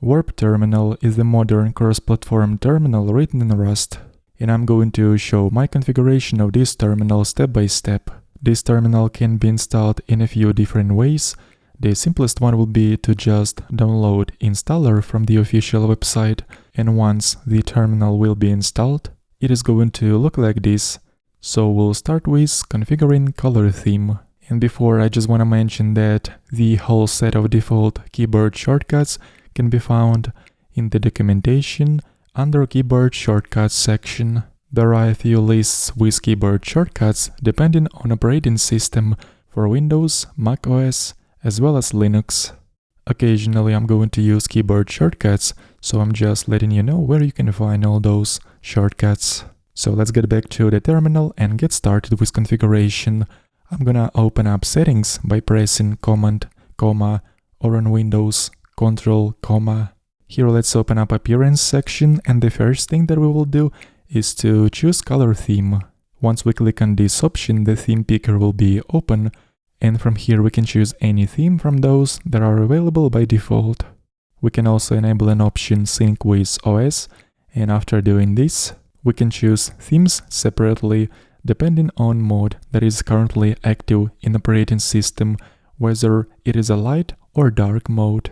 Warp terminal is the modern cross-platform terminal written in Rust, and I'm going to show my configuration of this terminal step by step. This terminal can be installed in a few different ways. The simplest one will be to just download installer from the official website, and once the terminal will be installed, it is going to look like this. So we'll start with configuring color theme. And before, I just want to mention that the whole set of default keyboard shortcuts can be found in the documentation under keyboard shortcuts section. There are a few lists with keyboard shortcuts depending on operating system for Windows, Mac OS, as well as Linux. Occasionally I'm going to use keyboard shortcuts, so I'm just letting you know where you can find all those shortcuts. So let's get back to the terminal and get started with configuration. I'm gonna open up settings by pressing Command, comma, or on Windows, Control, comma. Here let's open up appearance section, and the first thing that we will do is to choose color theme. Once we click on this option, the theme picker will be open, and from here we can choose any theme from those that are available by default. We can also enable an option Sync with OS, and after doing this, we can choose themes separately depending on mode that is currently active in operating system, whether it is a light or dark mode.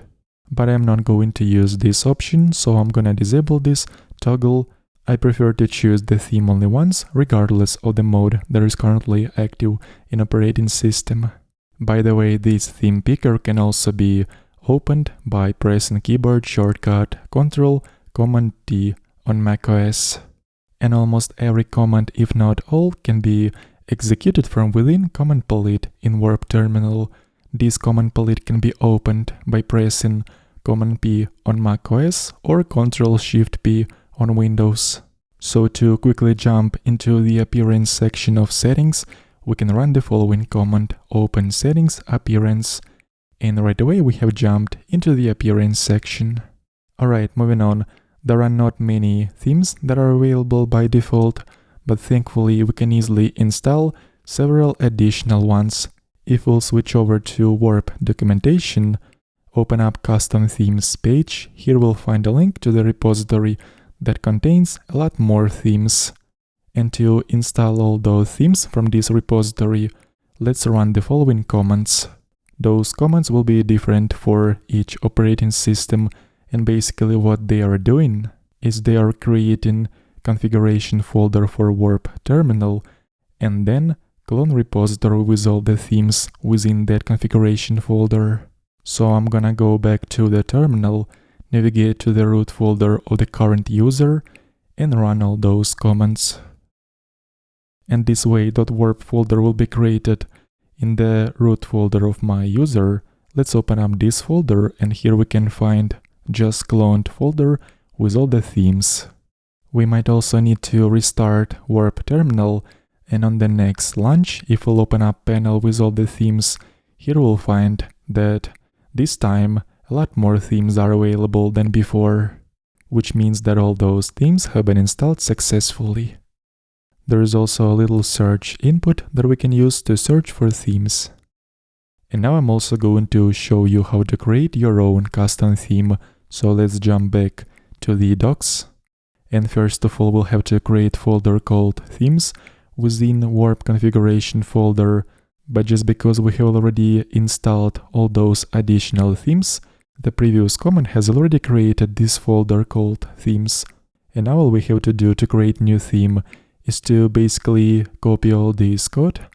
But I'm not going to use this option, so I'm gonna disable this toggle. I prefer to choose the theme only once, regardless of the mode that is currently active in operating system. By the way, this theme picker can also be opened by pressing keyboard shortcut Ctrl, Command T on macOS. And almost every command, if not all, can be executed from within Command Palette in Warp Terminal. This Command Palette can be opened by pressing Command P on macOS or Ctrl-Shift-P on Windows. So to quickly jump into the appearance section of settings, we can run the following command: open settings, appearance, and right away we have jumped into the appearance section. Alright, moving on. There are not many themes that are available by default, but thankfully we can easily install several additional ones. If we'll switch over to Warp documentation, open up custom themes page, here we'll find a link to the repository that contains a lot more themes. And to install all those themes from this repository, let's run the following commands. Those commands will be different for each operating system, and basically what they are doing is they are creating configuration folder for Warp Terminal and then clone repository with all the themes within that configuration folder. So I'm gonna go back to the terminal, navigate to the root folder of the current user, and run all those commands. And this way, .warp folder will be created in the root folder of my user. Let's open up this folder, and here we can find just cloned folder with all the themes. We might also need to restart Warp Terminal, and on the next launch, if we'll open up panel with all the themes, here we'll find that this time a lot more themes are available than before, which means that all those themes have been installed successfully. There is also a little search input that we can use to search for themes. And now I'm also going to show you how to create your own custom theme, so let's jump back to the docs. And first of all, we'll have to create a folder called themes within Warp configuration folder, but just because we have already installed all those additional themes, the previous command has already created this folder called themes. And now all we have to do to create new theme is to basically copy all this code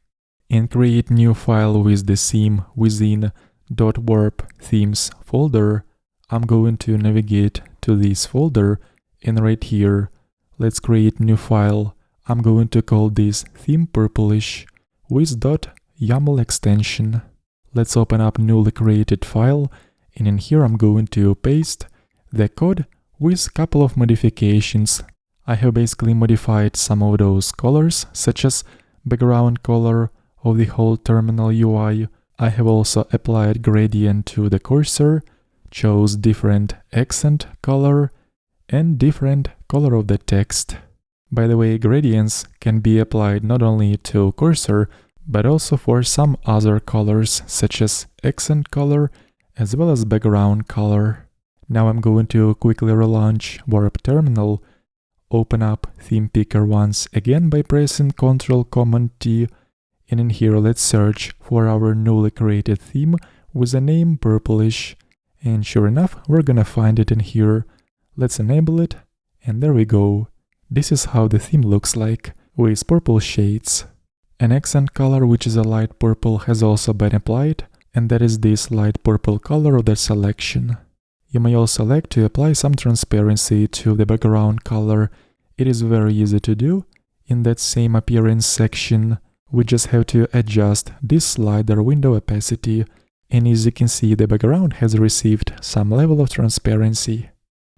and create new file with the theme within .warp themes folder. I'm going to navigate to this folder, and right here, let's create new file. I'm going to call this theme purplish with .yaml extension. Let's open up newly created file, and in here I'm going to paste the code with a couple of modifications. I have basically modified some of those colors, such as background color of the whole terminal UI. I have also applied gradient to the cursor, chose different accent color, and different color of the text. By the way, gradients can be applied not only to cursor, but also for some other colors, such as accent color, as well as background color. Now I'm going to quickly relaunch Warp Terminal, open up Theme Picker once again by pressing Ctrl-Command-T, and in here let's search for our newly created theme with a name purplish, and sure enough we're gonna find it in here. Let's enable it, and there we go. This is how the theme looks like, with purple shades. An accent color, which is a light purple, has also been applied, and that is this light purple color of the selection. You may also like to apply some transparency to the background color. It is very easy to do. In that same appearance section, we just have to adjust this slider window opacity, and as you can see, the background has received some level of transparency.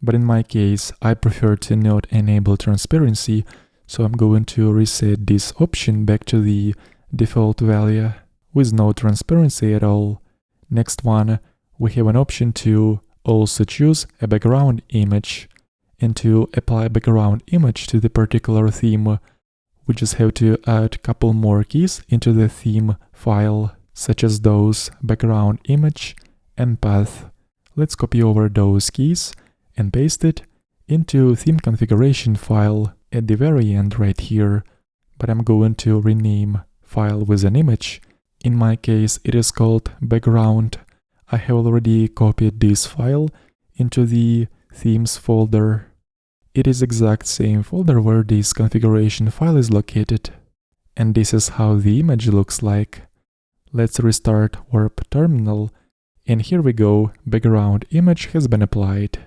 But in my case, I prefer to not enable transparency, so I'm going to reset this option back to the default value with no transparency at all. Next one, we have an option to also choose a background image, and to apply a background image to the particular theme, we just have to add a couple more keys into the theme file, such as those background image and path. Let's copy over those keys and paste it into theme configuration file at the very end right here, but I'm going to rename file with an image. In my case, it is called background. I have already copied this file into the themes folder. It is exact same folder where this configuration file is located. And this is how the image looks like. Let's restart Warp Terminal, and here we go, background image has been applied.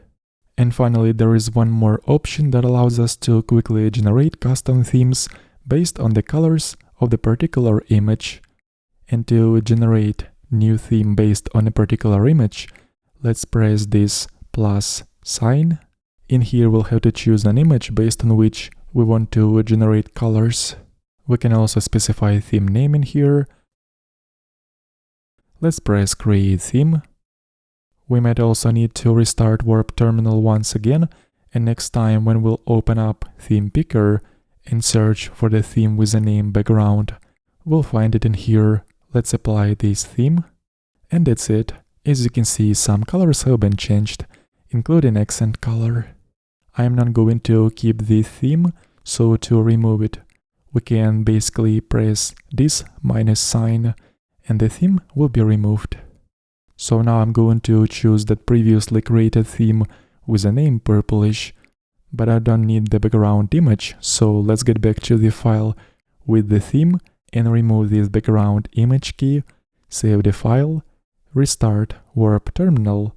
And finally, there is one more option that allows us to quickly generate custom themes based on the colors of the particular image. And to generate new theme based on a particular image, let's press this plus sign. In here we'll have to choose an image based on which we want to generate colors. We can also specify a theme name in here. Let's press create theme. We might also need to restart Warp Terminal once again, and next time when we'll open up Theme Picker and search for the theme with the name background, we'll find it in here. Let's apply this theme, and that's it. As you can see, some colors have been changed, including accent color. I am not going to keep the theme, so to remove it, we can basically press this minus sign, and the theme will be removed. So now I'm going to choose that previously created theme with a name purplish, but I don't need the background image, so let's get back to the file with the theme and remove this background image key, save the file, restart Warp Terminal,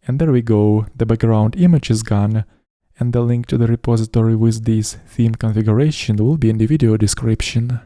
and there we go, the background image is gone, and the link to the repository with this theme configuration will be in the video description.